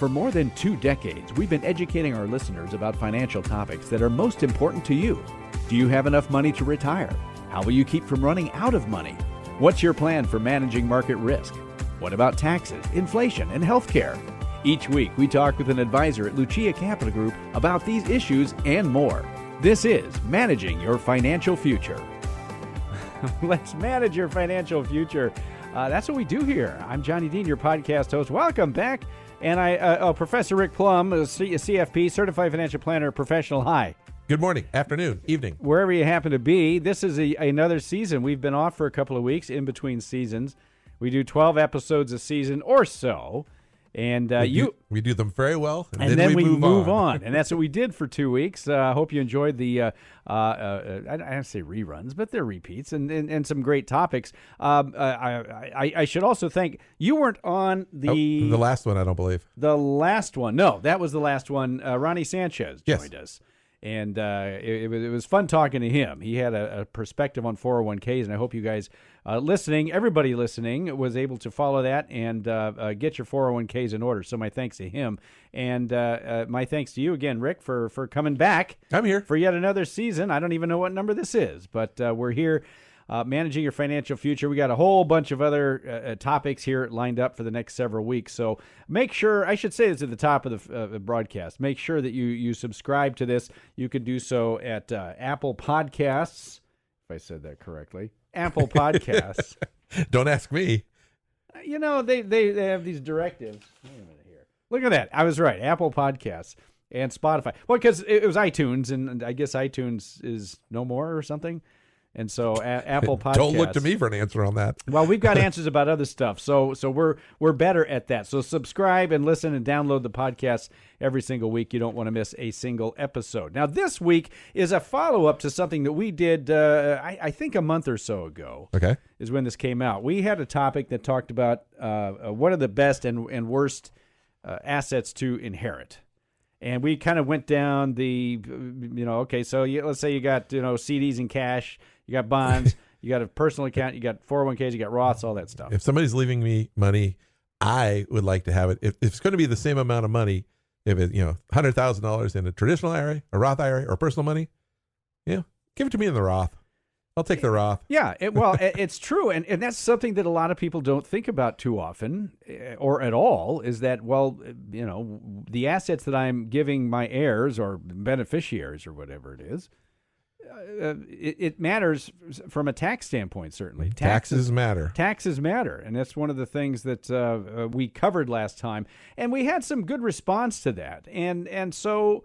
For more than 2 decades, we've been educating our listeners about financial topics that are most important to you. Do you have enough money to retire? How will you keep from running out of money? What's your plan for managing market risk? What about taxes, inflation, and healthcare? Each week, we talk with an advisor at Lucia Capital Group about these issues and more. This is Managing Your Financial Future. Let's manage your financial future. That's what we do here. I'm Johnny Dean, your podcast host. Welcome back. And Professor Rick Plum, a CFP, Certified Financial Planner Professional. Hi. Good morning, afternoon, evening. Wherever you happen to be, this is another season. We've been off for a couple of weeks in between seasons. We do 12 episodes a season or so. And we do them very well, and then we move on. And that's what we did for 2 weeks. I hope you enjoyed the, I don't say reruns, but they're repeats and some great topics. I should also thank, you weren't on the last one, I don't believe. The last one. No, that was the last one. Ronnie Sanchez joined us. And it was fun talking to him. He had a perspective on 401ks, and I hope you guys everybody listening, was able to follow that and get your 401ks in order. So my thanks to him. And my thanks to you again, Rick, for coming back. I'm here. For yet another season. I don't even know what number this is, but we're here. Managing your financial future. We got a whole bunch of other topics here lined up for the next several weeks. So make sure, I should say this at the top of the broadcast, make sure that you subscribe to this. You can do so at Apple Podcasts, if I said that correctly. Apple Podcasts. Don't ask me. You know, they have these directives. Wait a minute here. Look at that. I was right. Apple Podcasts and Spotify. Well, because it was iTunes, and I guess iTunes is no more or something. And so Apple Podcasts. Don't look to me for an answer on that. Well, we've got answers about other stuff. So we're better at that. So subscribe and listen and download the podcast every single week. You don't want to miss a single episode. Now, this week is a follow-up to something that we did, I think a month or so ago. Okay. Is when this came out. We had a topic that talked about what are the best and worst assets to inherit. And we kind of went down the, so let's say you got, CDs and cash. You got bonds, you got a personal account, you got 401ks, you got Roths, all that stuff. If somebody's leaving me money, I would like to have it. If it's going to be the same amount of money, if it, $100,000 in a traditional IRA, a Roth IRA, or personal money, give it to me in the Roth. I'll take the Roth. Yeah, it's true. And that's something that a lot of people don't think about too often or at all, is that, the assets that I'm giving my heirs or beneficiaries or whatever it is, it matters from a tax standpoint, certainly. Taxes matter. Taxes matter, and that's one of the things that we covered last time, and we had some good response to that. And so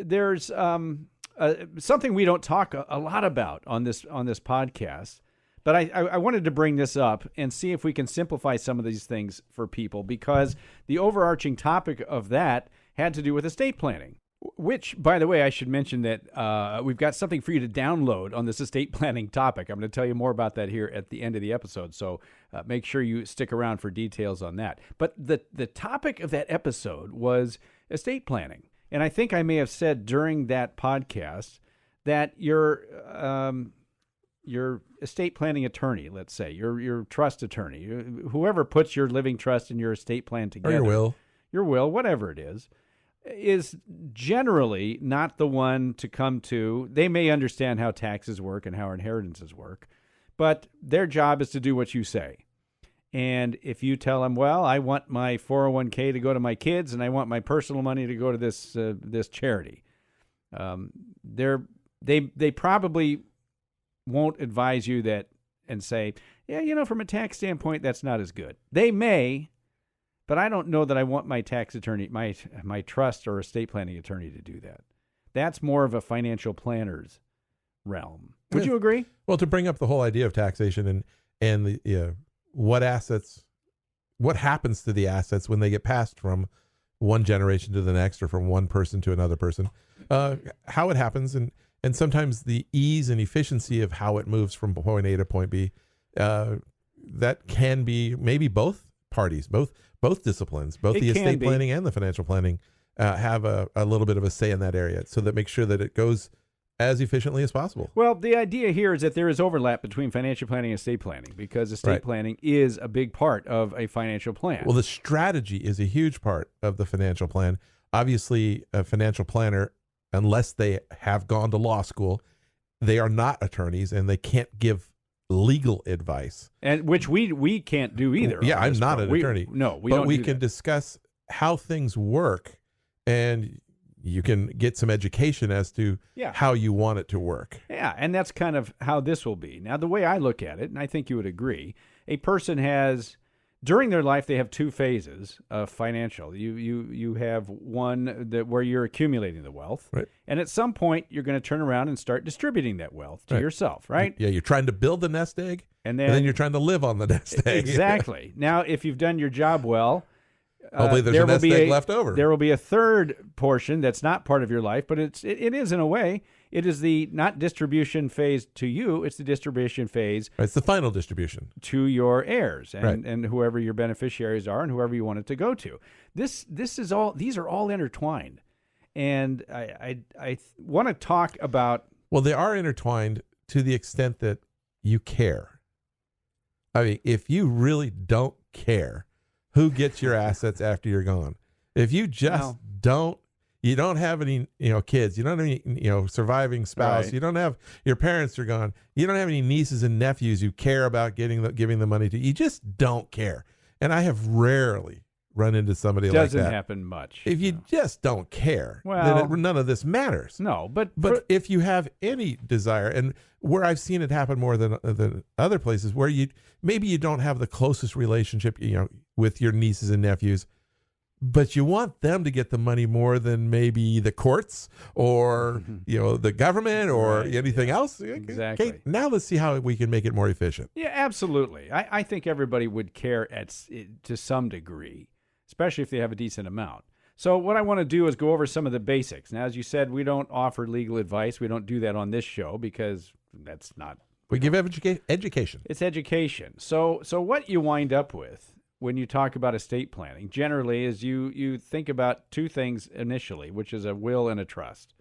there's something we don't talk a lot about on this podcast, but I wanted to bring this up and see if we can simplify some of these things for people, because the overarching topic of that had to do with estate planning. Which, by the way, I should mention that we've got something for you to download on this estate planning topic. I'm going to tell you more about that here at the end of the episode, so make sure you stick around for details on that. But the topic of that episode was estate planning. And I think I may have said during that podcast that your estate planning attorney, let's say, your trust attorney, whoever puts your living trust and your estate plan together. Or your will, whatever it is generally not the one to come to. They may understand how taxes work and how inheritances work, but their job is to do what you say. And if you tell them, well, I want my 401k to go to my kids and I want my personal money to go to this charity, they probably won't advise you that and say, yeah, from a tax standpoint, that's not as good. They may, but I don't know that I want my tax attorney, my trust or estate planning attorney to do that. That's more of a financial planner's realm. Would you agree? Well, to bring up the whole idea of taxation and the what happens to the assets when they get passed from one generation to the next or from one person to another person, how it happens, and sometimes the ease and efficiency of how it moves from point A to point B, that can be maybe both parties, both disciplines, both the estate planning and the financial planning have a little bit of a say in that area, so that makes sure that it goes as efficiently as possible. Well, the idea here is that there is overlap between financial planning and estate planning because estate planning is a big part of a financial plan. Well, the strategy is a huge part of the financial plan. Obviously, a financial planner, unless they have gone to law school, they are not attorneys and they can't give legal advice. And which we can't do either. Yeah, I'm not an attorney. We but don't we do can that. discuss how things work, and you can get some education as to how you want it to work. Yeah, and that's kind of how this will be. Now, the way I look at it, and I think you would agree, a person has, during their life, they have two phases of financial. You have one that where you're accumulating the wealth, right? And at some point, you're going to turn around and start distributing that wealth to yourself, right? Yeah, you're trying to build the nest egg, and then you're trying to live on the nest egg. Exactly. Now, if you've done your job well, hopefully there's a nest egg left over. There will be a third portion that's not part of your life, but it is in a way. It is the not distribution phase to you, it's the distribution phase. Right, it's the final distribution. To your heirs and whoever your beneficiaries are and whoever you want it to go to. These are all intertwined. And I want to talk about... Well, they are intertwined to the extent that you care. I mean, if you really don't care who gets your assets after you're gone, if you just you don't have any, kids, you don't have any, surviving spouse, you don't have, your parents are gone, you don't have any nieces and nephews you care about giving the money to, you just don't care. And I have rarely run into somebody like that. Doesn't happen much. If you just don't care, well, then none of this matters. No, but if you have any desire, and where I've seen it happen more than other places, where maybe you don't have the closest relationship, with your nieces and nephews, but you want them to get the money more than maybe the courts or the government or anything else. Exactly. Okay, now let's see how we can make it more efficient. Yeah, absolutely. I think everybody would care to some degree, especially if they have a decent amount. So what I want to do is go over some of the basics. Now, as you said, we don't offer legal advice. We don't do that on this show because that's not... We give education. It's education. So what you wind up with when you talk about estate planning generally is you think about two things initially, which is a will and a trust.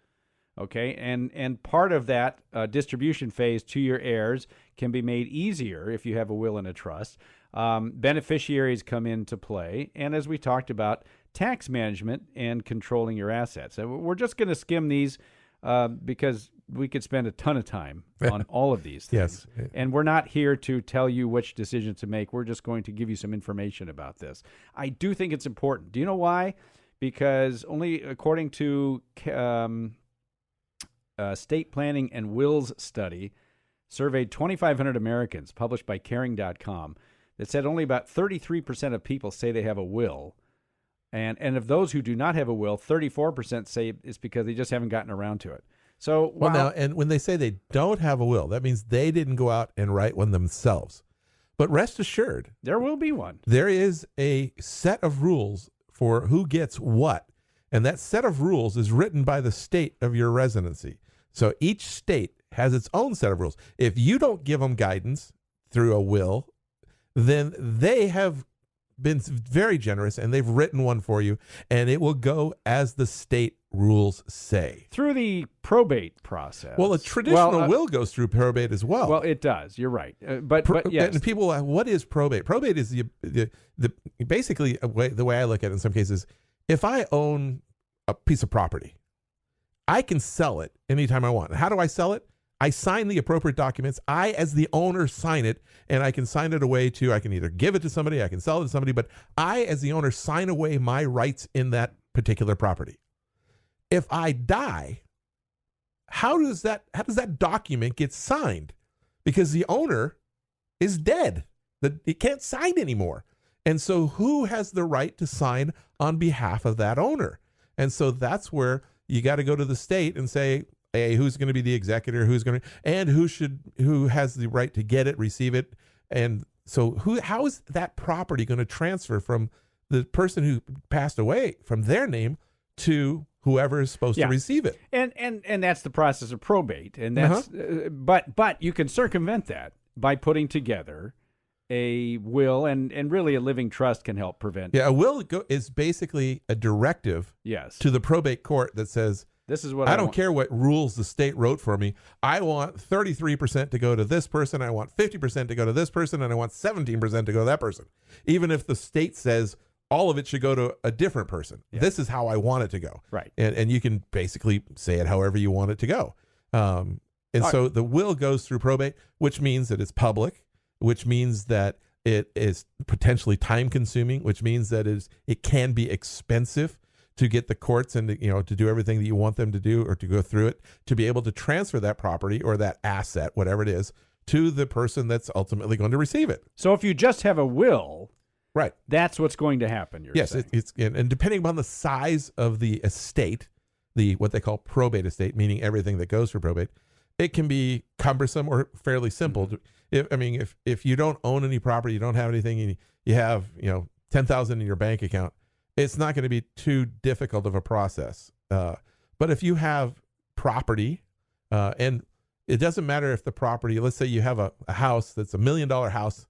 Okay, and part of that distribution phase to your heirs can be made easier if you have a will and a trust. Beneficiaries come into play, and as we talked about, tax management and controlling your assets. And we're just going to skim these because we could spend a ton of time on all of these things. Yes. And we're not here to tell you which decisions to make. We're just going to give you some information about this. I do think it's important. Do you know why? Because only according to State Planning and Wills study, surveyed 2,500 Americans, published by caring.com, that said only about 33% of people say they have a will. And of those who do not have a will, 34% say it's because they just haven't gotten around to it. So, well, now, and when they say they don't have a will, that means they didn't go out and write one themselves. But rest assured, there will be one. There is a set of rules for who gets what, and that set of rules is written by the state of your residency. So each state has its own set of rules. If you don't give them guidance through a will, then they have been very generous and they've written one for you, and it will go as the state rules say. Through the probate process. Well, a traditional will goes through probate as well. Well, it does. You're right. But yes. And people, what is probate? Probate is the basically the way I look at it in some cases. If I own a piece of property, I can sell it anytime I want. How do I sell it? I sign the appropriate documents. I, as the owner, sign it, and I can sign it away to, I can either give it to somebody, I can sell it to somebody, but I, as the owner, sign away my rights in that particular property. If I die, how does that document get signed? Because the owner is dead. It can't sign anymore. And so who has the right to sign on behalf of that owner? And so that's where you got to go to the state and say, hey, who's going to be the executor, and who has the right to get it, receive it. And so how is that property going to transfer from the person who passed away, from their name, to whoever is supposed to receive it? And that's the process of probate. And that's but you can circumvent that by putting together a will, and really a living trust can help prevent. Yeah, a will is basically a directive to the probate court that says, This is what I don't care what rules the state wrote for me. I want 33% to go to this person. I want 50% to go to this person. And I want 17% to go to that person. Even if the state says all of it should go to a different person. Yeah. This is how I want it to go. Right. And you can basically say it however you want it to go. So the will goes through probate, which means that it's public, which means that it is potentially time consuming, which means that it can be expensive to get the courts and to do everything that you want them to do or to go through it, to be able to transfer that property or that asset, whatever it is, to the person that's ultimately going to receive it. So if you just have a will, right, that's what's going to happen. Yes, and depending upon the size of the estate, what they call probate estate, meaning everything that goes through probate, it can be cumbersome or fairly simple. Mm-hmm. If you don't own any property, you don't have anything, and you have $10,000 in your bank account, it's not going to be too difficult of a process. But if you have property, and it doesn't matter if the property, let's say you have a house that's $1 million house,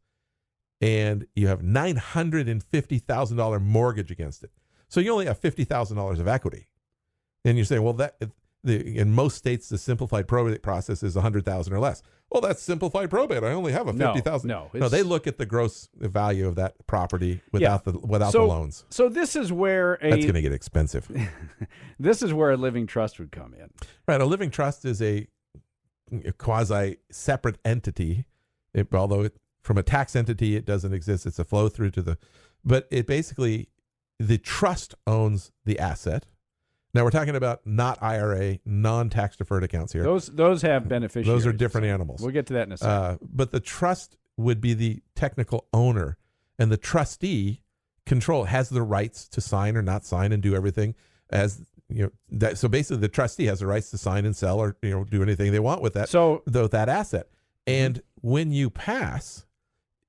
and you have $950,000 mortgage against it. So you only have $50,000 of equity. And you say, well, in most states, the simplified probate process is $100,000 or less. Well, that's simplified probate. I only have a $50,000. No, they look at the gross value of that property without the loans. So this is where that's going to get expensive. This is where a living trust would come in. Right. A living trust is a quasi separate entity, although from a tax entity, it doesn't exist. It's a flow through but it basically, the trust owns the asset. Now we're talking about not IRA, non-tax deferred accounts here. Those have beneficiaries. Those are different animals. We'll get to that in a second. But the trust would be the technical owner, and the trustee has the rights to sign or not sign and do everything so basically, the trustee has the rights to sign and sell or do anything they want with that. That asset. And when you pass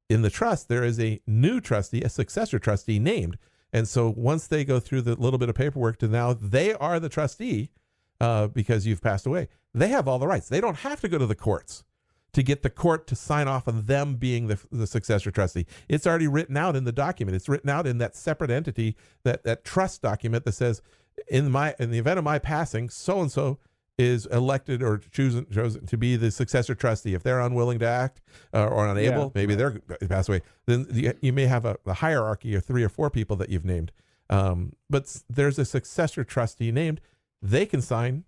in the trust, there is a new trustee, a successor trustee named. And so once they go through the little bit of paperwork to now they are the trustee because you've passed away, they have all the rights. They don't have to go to the courts to get the court to sign off on them being the successor trustee. It's already written out in the document. It's written out in that separate entity, that trust document that says, in the event of my passing, so-and-so is elected or chosen to be the successor trustee. If they're unwilling to act or unable, maybe they're pass away, then you may have a hierarchy of 3 or 4 people that you've named. But there's a successor trustee named. They can sign.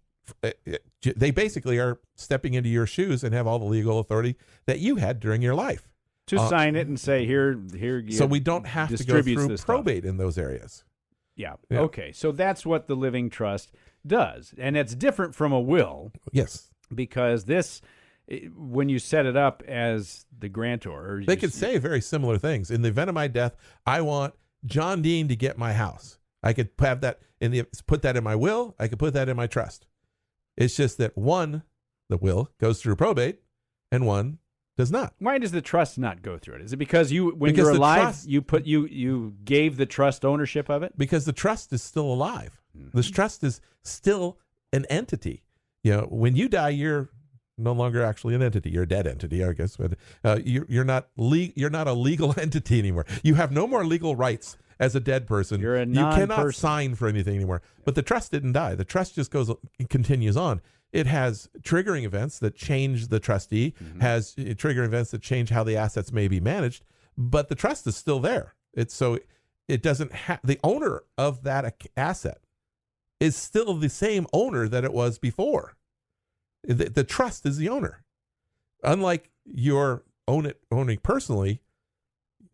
They basically are stepping into your shoes and have all the legal authority that you had during your life. To sign it and say, here. So we don't have to go through probate in those areas. Yeah. Okay. So that's what the living trust does. And it's different from a will. Yes. Because when you set it up as the grantor, they could say very similar things. In the event of my death, I want John Dean to get my house. I could have that put that in my will. I could put that in my trust. It's just that the will goes through probate and one does not. Why does the trust not go through it? Is it because when you're alive, you gave the trust ownership of it? Because the trust is still alive. Mm-hmm. This trust is still an entity. When you die, you're no longer actually an entity. You're a dead entity, I guess. But you're not a legal entity anymore. You have no more legal rights as a dead person. You're a non-person. You cannot sign for anything anymore. Yeah. But the trust didn't die. The trust just continues on. It has triggering events that change the trustee, mm-hmm. has triggering events that change how the assets may be managed, but the trust is still there. It doesn't have the owner of that asset is still the same owner that it was before. The trust is the owner. Unlike your owning personally,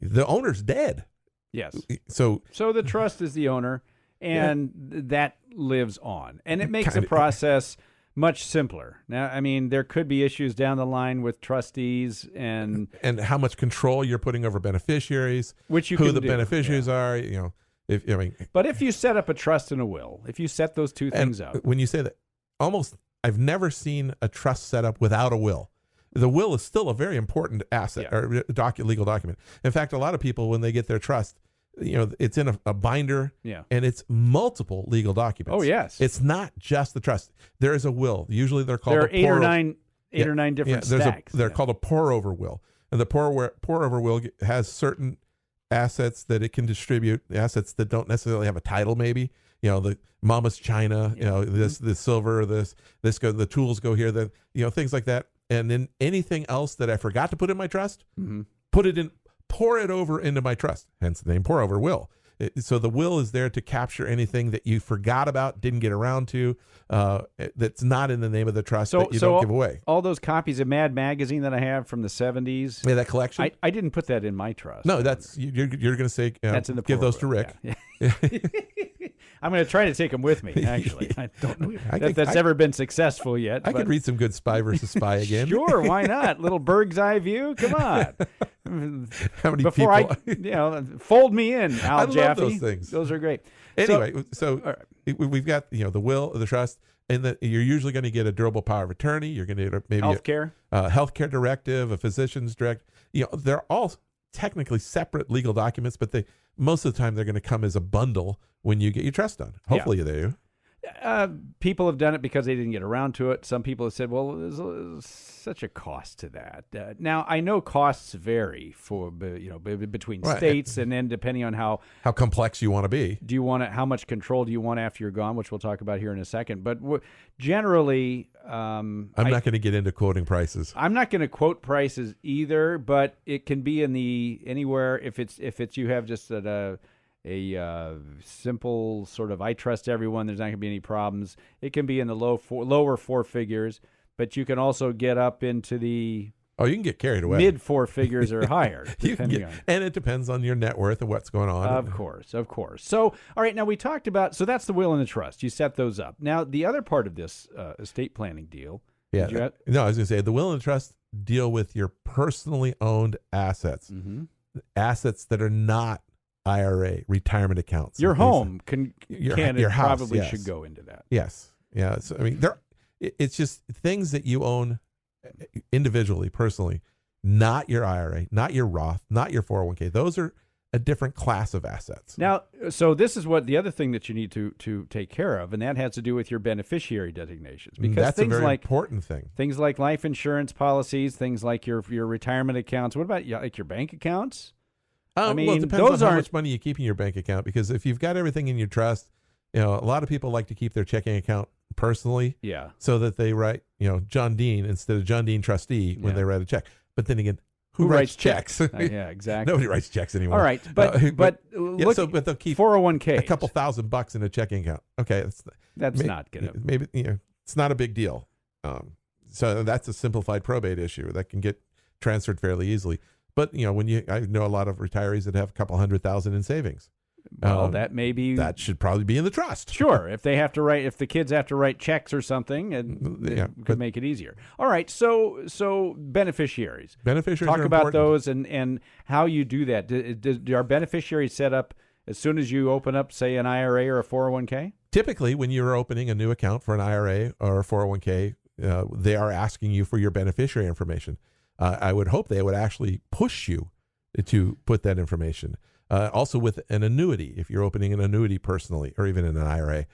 the owner's dead. Yes. So the trust is the owner, and that lives on, and it makes the process much simpler. Now, there could be issues down the line with trustees and how much control you're putting over beneficiaries, who the beneficiaries are. But if you set up a trust and a will, if you set those two things up, when you say that, I've never seen a trust set up without a will. The will is still a very important asset or legal document. In fact, a lot of people, when they get their trust, it's in a binder, and it's multiple legal documents. Oh, yes. It's not just the trust. There is a will. Usually they're called there are eight or nine different stacks. They're called a pour-over will. And the pour-over will has certain assets that it can distribute, assets that don't necessarily have a title, maybe, the mama's china, this silver, the tools go here, things like that. And then anything else that I forgot to put in my trust, pour it over into my trust. Hence the name pour over will. So the will is there to capture anything that you forgot about, didn't get around to, that's not in the name of the trust that you don't give away. All those copies of Mad Magazine that I have from the 70s. Yeah, that collection? I didn't put that in my trust. No, you're going to say, that's in the give those to Rick. Yeah. I'm going to try to take them with me, actually. I don't know that's ever been successful yet. I could read some good Spy versus Spy again. Sure, why not? Little bird's eye view? Come on. How many Before people? Fold me in, Al I Jaffe. love those things. Those are great. Anyway, so we've got the will, the trust, and you're usually going to get a durable power of attorney. You're going to get maybe healthcare, healthcare directive, a physician's direct. They're all technically separate legal documents, but most of the time they're going to come as a bundle when you get your trust done. Hopefully they do. People have done it because they didn't get around to it. Some people have said, well, there's such a cost to that. Now, I know costs vary between states, and then depending on how complex you want to be. How much control do you want after you're gone, which we'll talk about here in a second. But generally... I'm not going to get into quoting prices. I'm not going to quote prices either, but it can be in anywhere if it's you have just a simple sort of I trust everyone, there's not going to be any problems. It can be in the lower four figures, but you can also get up into the you can get carried away. Mid four figures or higher, and it depends on your net worth and what's going on. Of course. So, all right, now we talked about, so that's the will and the trust. You set those up. Now, the other part of this estate planning deal. Yeah. I was going to say the will and the trust deal with your personally owned assets, assets that are not IRA, retirement accounts. Your home your house, probably should go into that. Yes. Yeah. So, it's just things that you own individually, personally, not your IRA, not your Roth, not your 401k. Those are a different class of assets. Now, so this is what the other thing that you need to take care of, and that has to do with your beneficiary designations. Because that's a very important thing. Things like life insurance policies, things like your retirement accounts. What about like your bank accounts? Well, it depends on how much money you keep in your bank account, because if you've got everything in your trust, a lot of people like to keep their checking account personally, so that they write, John Dean instead of John Dean trustee when they write a check. But then again, who writes checks? Yeah, exactly. Nobody writes checks anymore. All right, but they'll keep 401k, a couple $1,000 in a checking account. Okay, that's not gonna maybe it's not a big deal. So that's a simplified probate issue that can get transferred fairly easily. But I know a lot of retirees that have a couple $100,000 in savings. Well, that should probably be in the trust. Sure, if the kids have to write checks or something, it could make it easier. All right, so beneficiaries. Beneficiaries talk about those and how you do that. Are beneficiaries set up as soon as you open up, say, an IRA or a 401k? Typically, when you're opening a new account for an IRA or a 401k, they are asking you for your beneficiary information. I would hope they would actually push you to put that information. Also with an annuity, if you're opening an annuity personally or even in an IRA,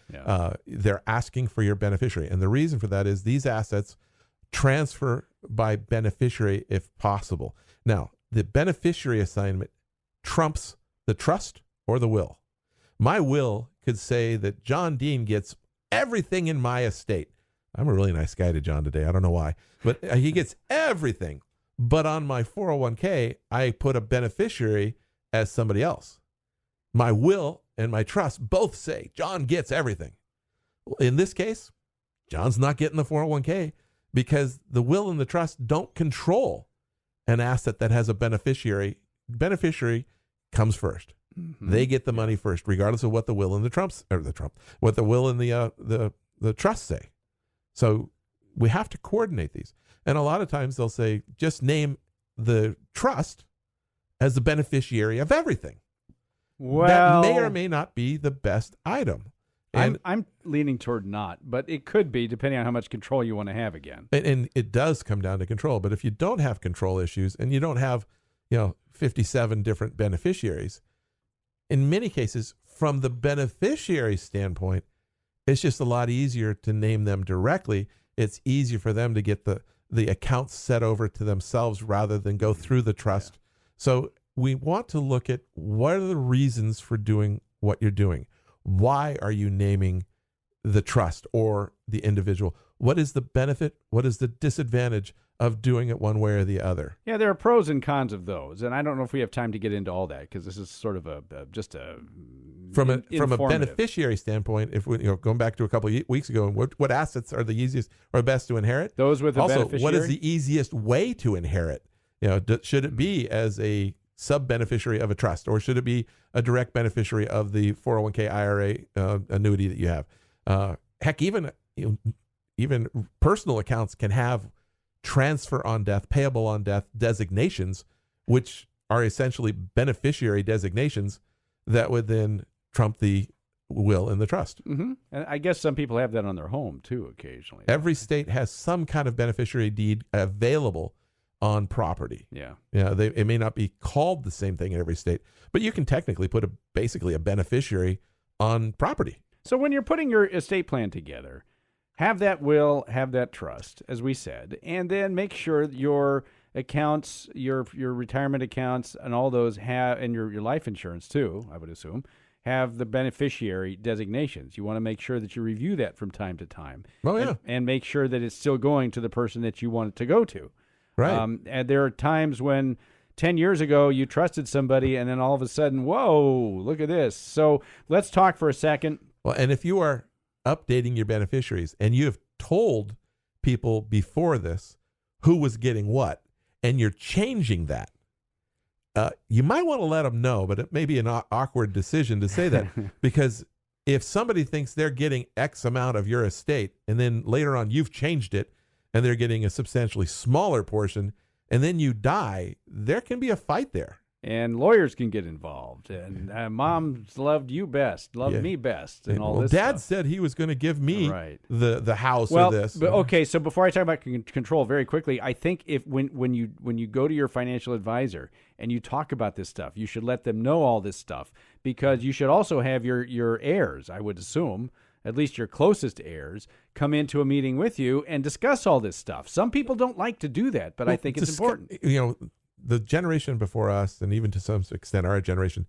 they're asking for your beneficiary. And the reason for that is these assets transfer by beneficiary if possible. Now, the beneficiary assignment trumps the trust or the will. My will could say that John Dean gets everything in my estate. I'm a really nice guy to John today. I don't know why, but he gets everything. But on my 401k, I put a beneficiary as somebody else. My will and my trust both say John gets everything. In this case, John's not getting the 401k because the will and the trust don't control an asset that has a beneficiary. Beneficiary comes first. Mm-hmm. They get the money first, regardless of what the will and what the will and the trust say. So we have to coordinate these. And a lot of times they'll say, just name the trust as the beneficiary of everything. Well, that may or may not be the best item. And I'm leaning toward not, but it could be, depending on how much control you want to have again. And it does come down to control. But if you don't have control issues and you don't have, 57 different beneficiaries, in many cases, from the beneficiary standpoint, it's just a lot easier to name them directly. It's easier for them to get the accounts set over to themselves rather than go through the trust. So we want to look at what are the reasons for doing what you're doing. Why are you naming the trust or the individual? What is the benefit? What is the disadvantage of doing it one way or the other? Yeah, there are pros and cons of those, and I don't know if we have time to get into all that because this is sort of from a beneficiary standpoint. If we going back to a couple of weeks ago, what assets are the easiest or best to inherit? Those with a also, beneficiary. What is the easiest way to inherit? Should it be as a sub-beneficiary of a trust, or should it be a direct beneficiary of the 401k IRA annuity that you have? Heck, even personal accounts can have transfer on death, payable on death designations, which are essentially beneficiary designations that would then trump the will in the trust. Mm-hmm. And I guess some people have that on their home too occasionally. Every state has some kind of beneficiary deed available on property. Yeah. It may not be called the same thing in every state, but you can technically put basically a beneficiary on property. So when you're putting your estate plan together, have that will, have that trust, as we said, and then make sure your accounts, your retirement accounts, and all those have, and your life insurance too, I would assume, have the beneficiary designations. You want to make sure that you review that from time to time. Oh, yeah. And make sure that it's still going to the person that you want it to go to. Right. And there are times when 10 years ago you trusted somebody, and then all of a sudden, whoa, look at this. So let's talk for a second. Well, and if you are updating your beneficiaries and you have told people before this who was getting what, and you're changing that, you might want to let them know, but it may be an awkward decision to say that because if somebody thinks they're getting X amount of your estate and then later on you've changed it and they're getting a substantially smaller portion and then you die, there can be a fight there. And lawyers can get involved. And mom's loved you best, loved me best, and all this Dad stuff. said he was going to give me the house or this. But okay, so before I talk about control, very quickly, I think if when you go to your financial advisor and you talk about this stuff, you should let them know all this stuff, because you should also have your heirs, I would assume, at least your closest heirs, come into a meeting with you and discuss all this stuff. Some people don't like to do that, but I think it's important. The generation before us, and even to some extent our generation,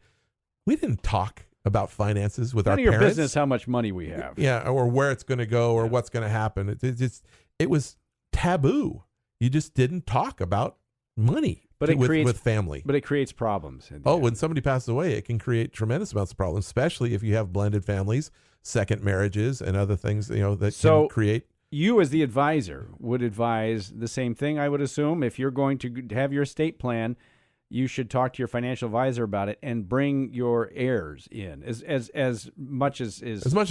we didn't talk about finances with our parents. None of your business how much money we have. Yeah, or where it's going to go or what's going to happen. It was taboo. You just didn't talk about money with family. But it creates problems. When somebody passes away, it can create tremendous amounts of problems, especially if you have blended families, second marriages, and other things that can create. You, as the advisor, would advise the same thing, I would assume. If you're going to have your estate plan, you should talk to your financial advisor about it and bring your heirs in as much as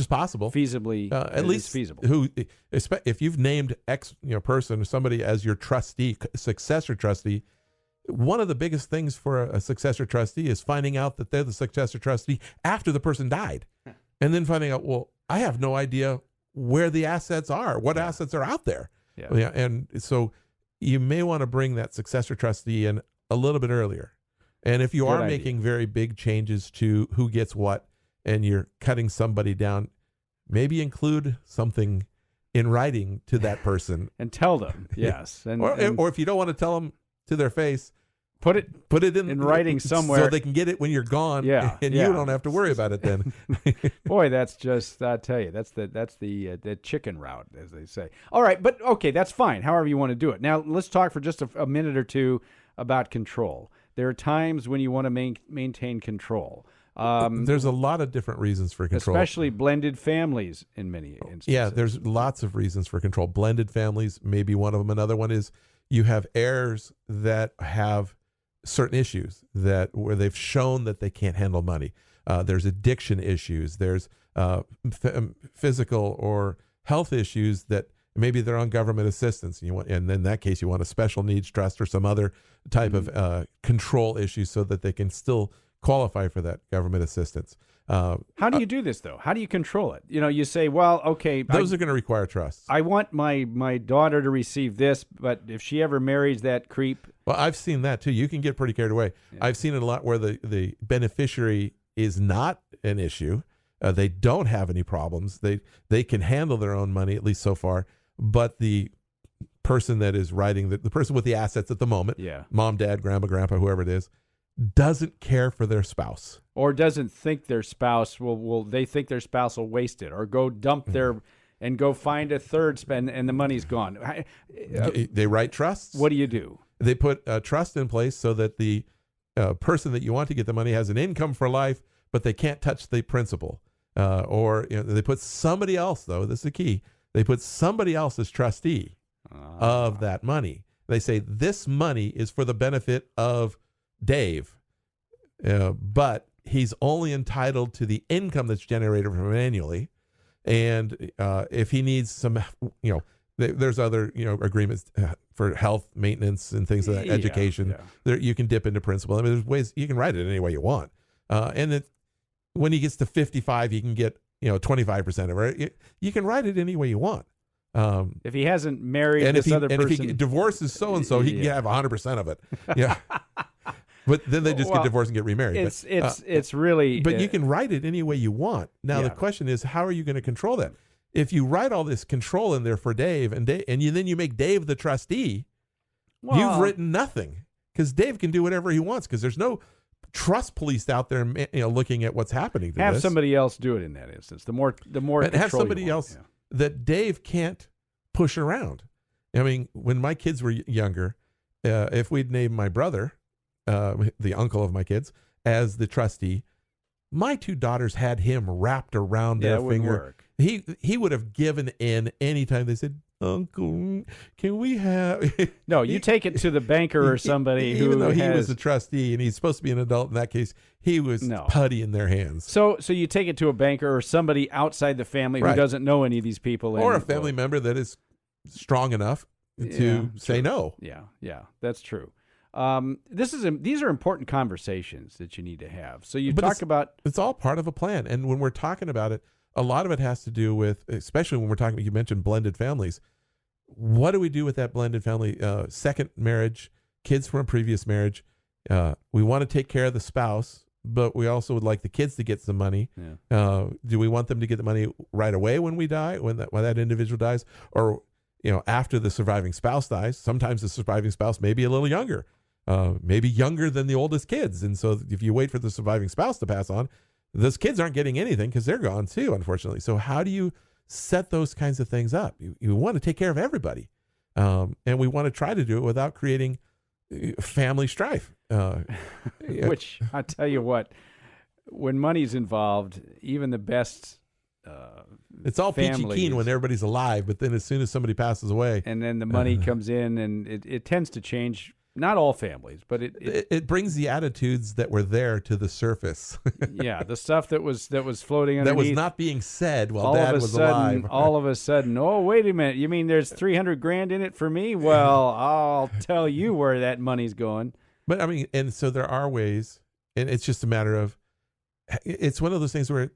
possible, feasibly, at least feasible. If you've named X person or somebody as your trustee, successor trustee, one of the biggest things for a successor trustee is finding out that they're the successor trustee after the person died, and then finding out, well, I have no idea where the assets are, what assets are out there. Yeah. And so you may want to bring that successor trustee in a little bit earlier. And if you are making very big changes to who gets what and you're cutting somebody down, maybe include something in writing to that person. And tell them, yes. Or if you don't want to tell them to their face, put it in writing somewhere, so they can get it when you're gone. You don't have to worry about it then. Boy, that's just, I tell you, that's the chicken route, as they say. All right, but okay, that's fine. However you want to do it. Now let's talk for just a minute or two about control. There are times when you want to maintain control. There's a lot of different reasons for control, especially blended families in many instances. Yeah, there's lots of reasons for control. Blended families may be one of them. Another one is you have heirs that have certain issues where they've shown that they can't handle money. There's addiction issues. There's physical or health issues that maybe they're on government assistance. And in that case, you want a special needs trust or some other type of control issue so that they can still qualify for that government assistance. How do you do this, though? How do you control it? You say, well, okay. Those are going to require trust. I want my daughter to receive this, but if she ever marries that creep. Well, I've seen that, too. You can get pretty carried away. Yeah. I've seen it a lot where the beneficiary is not an issue. They don't have any problems. They can handle their own money, at least so far. But the person that is writing, the person with the assets at the moment, mom, dad, grandma, grandpa, whoever it is, doesn't care for their spouse. Or doesn't think their spouse will they think their spouse will waste it, or go dump their and go find a third spend, and the money's gone. They write trusts. What do you do? They put a trust in place so that the person that you want to get the money has an income for life, but they can't touch the principal. Or they put somebody else, though, this is the key, they put somebody else as trustee of that money. They say this money is for the benefit of Dave, but he's only entitled to the income that's generated from him annually. And if he needs some, there's other, agreements for health maintenance and things like that, education. There, you can dip into principal. I mean, there's ways you can write it any way you want. And when he gets to 55, he can get 25% of it. You can write it any way you want. If he hasn't married other person, if he divorces so and so, he can have 100% of it. Yeah. But then they just get divorced and get remarried. It's really. But you can write it any way you want. Now the question is, how are you going to control that? If you write all this control in there for Dave, then you make Dave the trustee, you've written nothing, because Dave can do whatever he wants, because there's no trust police out there, looking at what's happening to have this. Somebody else do it in that instance. The more and have somebody else that Dave can't push around. I mean, when my kids were younger, if we'd named my brother, the uncle of my kids, as the trustee, my two daughters had him wrapped around their finger. Work. He would have given in anytime they said, "Uncle, can we have?" No, you take it to the banker or somebody even though he was a trustee and he's supposed to be an adult in that case, he was putty in their hands. So you take it to a banker or somebody outside the family who doesn't know any of these people, or a family member that is strong enough to say no. Yeah, that's true. These are important conversations that you need to have. So it's all part of a plan, and when we're talking about it, a lot of it has to do with, especially when we're talking, you mentioned blended families. What do we do with that blended family? Second marriage, kids from a previous marriage. We want to take care of the spouse, but we also would like the kids to get some money. Do we want them to get the money right away when we die, when that individual dies, or after the surviving spouse dies? Sometimes the surviving spouse may be a little younger, maybe younger than the oldest kids, and so if you wait for the surviving spouse to pass on, those kids aren't getting anything because they're gone too, unfortunately. So how do you set those kinds of things up? You want to take care of everybody, and we want to try to do it without creating family strife. Which, I tell you what, when money's involved, even the best it's all peachy keen when everybody's alive, but then as soon as somebody passes away, and then the money comes in, and it tends to change. Not all families, but it brings the attitudes that were there to the surface. Yeah, the stuff that was floating underneath. That was not being said while Dad was alive. All of a sudden, oh, wait a minute. You mean there's $300,000 in it for me? Well, I'll tell you where that money's going. But I mean, and so there are ways, and it's just a matter of, it's one of those things where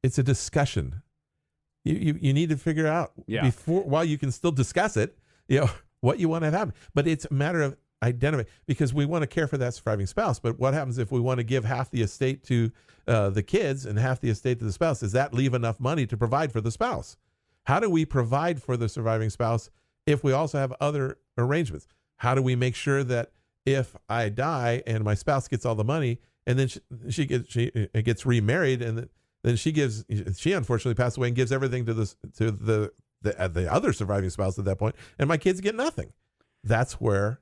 it's a discussion. You need to figure out while you can still discuss it, what you want to have happen. But it's a matter of identify, because we want to care for that surviving spouse. But what happens if we want to give half the estate to the kids and half the estate to the spouse? Does that leave enough money to provide for the spouse? How do we provide for the surviving spouse if we also have other arrangements? How do we make sure that if I die and my spouse gets all the money, and then she gets remarried, and then she unfortunately passed away and gives everything to the other surviving spouse at that point, and my kids get nothing? That's where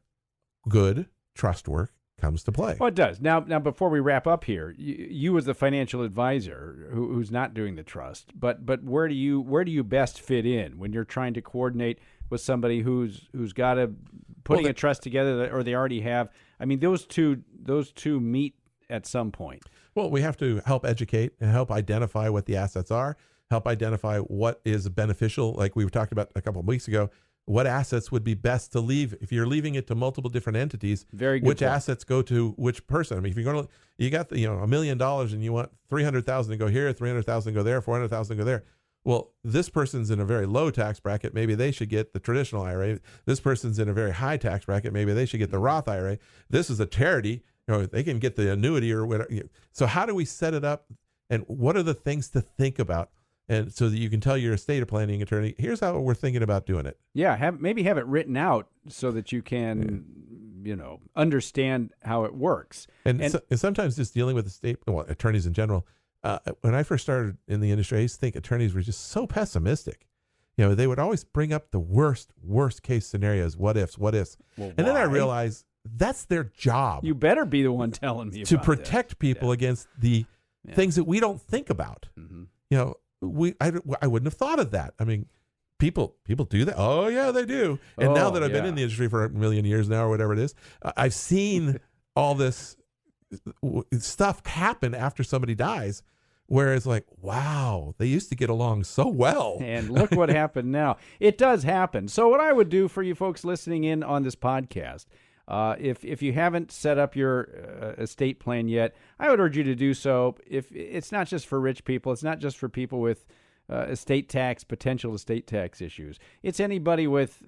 good trust work comes to play. Well, it does. Now, before we wrap up here, you as the financial advisor who's not doing the trust, but where do you best fit in when you're trying to coordinate with somebody who's got putting a trust together, or they already have? I mean, those two meet at some point. Well, we have to help educate and help identify what the assets are, help identify what is beneficial, like we talked about a couple of weeks ago. What assets would be best to leave if you're leaving it to multiple different entities? Very good. Which assets go to which person? I mean, if you're going to, you got $1 million and you want 300,000 to go here, 300,000 to go there, 400,000 to go there. Well, this person's in a very low tax bracket. Maybe they should get the traditional IRA. This person's in a very high tax bracket. Maybe they should get the Roth IRA. This is a charity. They can get the annuity or whatever. So how do we set it up? And what are the things to think about? And so that you can tell your estate planning attorney, here's how we're thinking about doing it. Yeah, maybe have it written out so that you can, understand how it works. And sometimes just dealing with attorneys in general. When I first started in the industry, I used to think attorneys were just so pessimistic. They would always bring up the worst case scenarios, what ifs. Well, and then I realized that's their job. You better be the one telling me to about protect people against the things that we don't think about. Mm-hmm. I wouldn't have thought of that. I mean, people do that. Oh yeah, they do. And now that I've been in the industry for 1 million years now, or whatever it is, I've seen all this stuff happen after somebody dies, where it's like, wow, they used to get along so well. And look what happened now. It does happen. So what I would do for you folks listening in on this podcast, if you haven't set up your estate plan yet, I would urge you to do so. If it's not just for rich people, it's not just for people with potential estate tax issues. It's anybody with,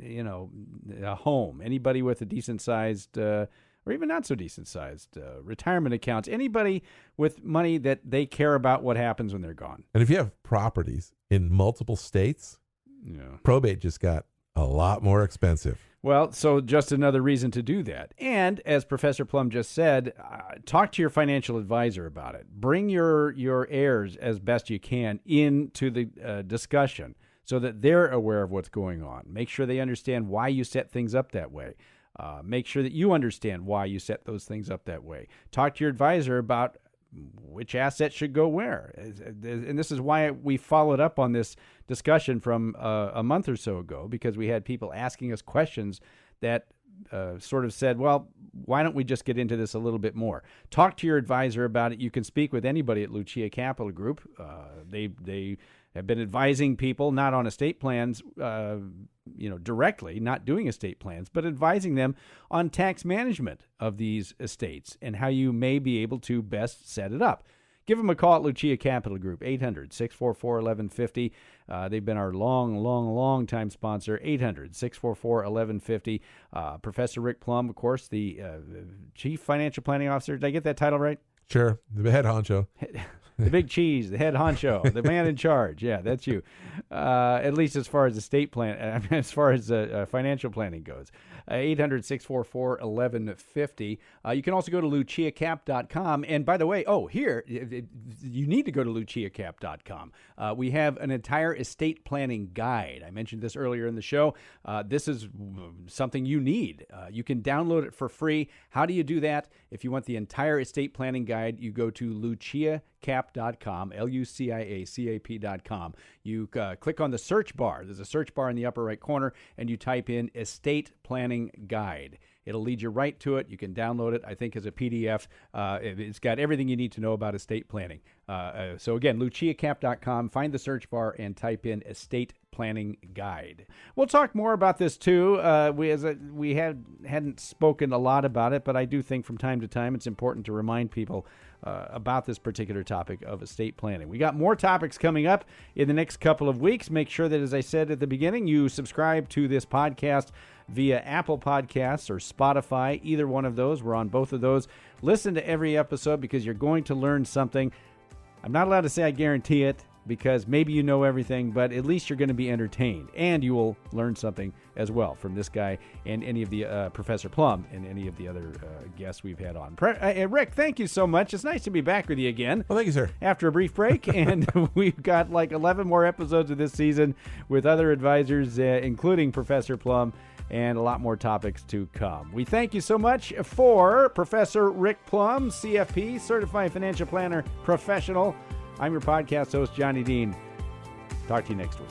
a home, anybody with a decent-sized or even not so decent-sized retirement accounts, anybody with money that they care about what happens when they're gone. And if you have properties in multiple states, probate just got a lot more expensive. Well, so just another reason to do that. And as Professor Plum just said, talk to your financial advisor about it. Bring your heirs as best you can into the discussion so that they're aware of what's going on. Make sure they understand why you set things up that way. Make sure that you understand why you set those things up that way. Talk to your advisor about which asset should go where. And this is why we followed up on this discussion from a month or so ago, because we had people asking us questions that sort of said, well, why don't we just get into this a little bit more? Talk to your advisor about it. You can speak with anybody at Lucia Capital Group. They have been advising people not on estate plans, directly, not doing estate plans, but advising them on tax management of these estates and how you may be able to best set it up. Give them a call at Lucia Capital Group, 800-644-1150. They've been our long time sponsor, 800-644-1150. Professor Rick Plum, of course, the Chief Financial Planning Officer. Did I get that title right? Sure. The head honcho. The big cheese, the head honcho, the man in charge. Yeah, that's you. At least as far as estate plan, as far as financial planning goes. 800-644-1150. You can also go to luciacap.com. And by the way, you need to go to luciacap.com. We have an entire estate planning guide. I mentioned this earlier in the show. This is something you need. You can download it for free. How do you do that? If you want the entire estate planning guide, you go to luciacap.com, luciacap.com. You click on the search bar. There's a search bar in the upper right corner, and you type in estate planning guide. It'll lead you right to it. You can download it, I think, as a PDF. It's got everything you need to know about estate planning. So again, luciacap.com, find the search bar and type in estate planning guide. We'll talk more about this too. We hadn't spoken a lot about it, but I do think from time to time it's important to remind people about this particular topic of estate planning. We got more topics coming up in the next couple of weeks. Make sure that, as I said at the beginning, you subscribe to this podcast via Apple Podcasts or Spotify, either one of those. We're on both of those. Listen to every episode because you're going to learn something. I'm not allowed to say I guarantee it because maybe you know everything, but at least you're going to be entertained and you will learn something as well from this guy and any of the Professor Plum and any of the other guests we've had on. Rick, thank you so much. It's nice to be back with you again. Well, thank you, sir. After a brief break, and we've got like 11 more episodes of this season with other advisors, including Professor Plum, and a lot more topics to come. We thank you so much for Professor Rick Plum, CFP, Certified Financial Planner Professional. I'm your podcast host, Johnny Dean. Talk to you next week.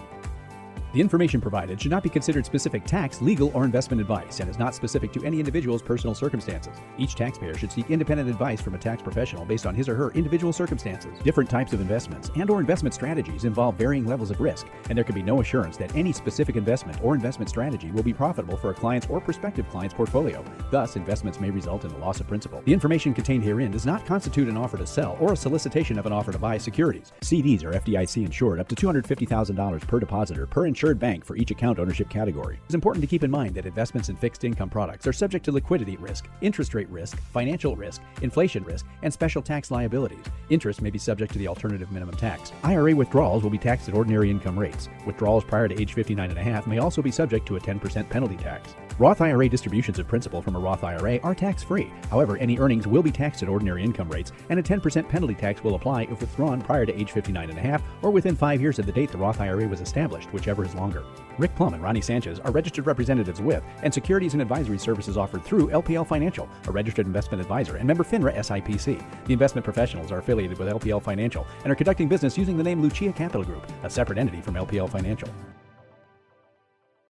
The information provided should not be considered specific tax, legal, or investment advice and is not specific to any individual's personal circumstances. Each taxpayer should seek independent advice from a tax professional based on his or her individual circumstances. Different types of investments and/or investment strategies involve varying levels of risk, and there can be no assurance that any specific investment or investment strategy will be profitable for a client's or prospective client's portfolio. Thus, investments may result in a loss of principal. The information contained herein does not constitute an offer to sell or a solicitation of an offer to buy securities. CDs are FDIC insured up to $250,000 per depositor per insured bank for each account ownership category. It's important to keep in mind that investments in fixed income products are subject to liquidity risk, interest rate risk, financial risk, inflation risk, and special tax liabilities. Interest may be subject to the alternative minimum tax. IRA withdrawals will be taxed at ordinary income rates. Withdrawals prior to age 59.5 may also be subject to a 10% penalty tax. Roth IRA distributions of principal from a Roth IRA are tax-free. However, any earnings will be taxed at ordinary income rates, and a 10% penalty tax will apply if withdrawn prior to age 59.5 or within 5 years of the date the Roth IRA was established, whichever is longer. Rick Plum and Ronnie Sanchez are registered representatives with and securities and advisory services offered through LPL Financial, a registered investment advisor and member FINRA SIPC. The investment professionals are affiliated with LPL Financial and are conducting business using the name Lucia Capital Group, a separate entity from LPL Financial.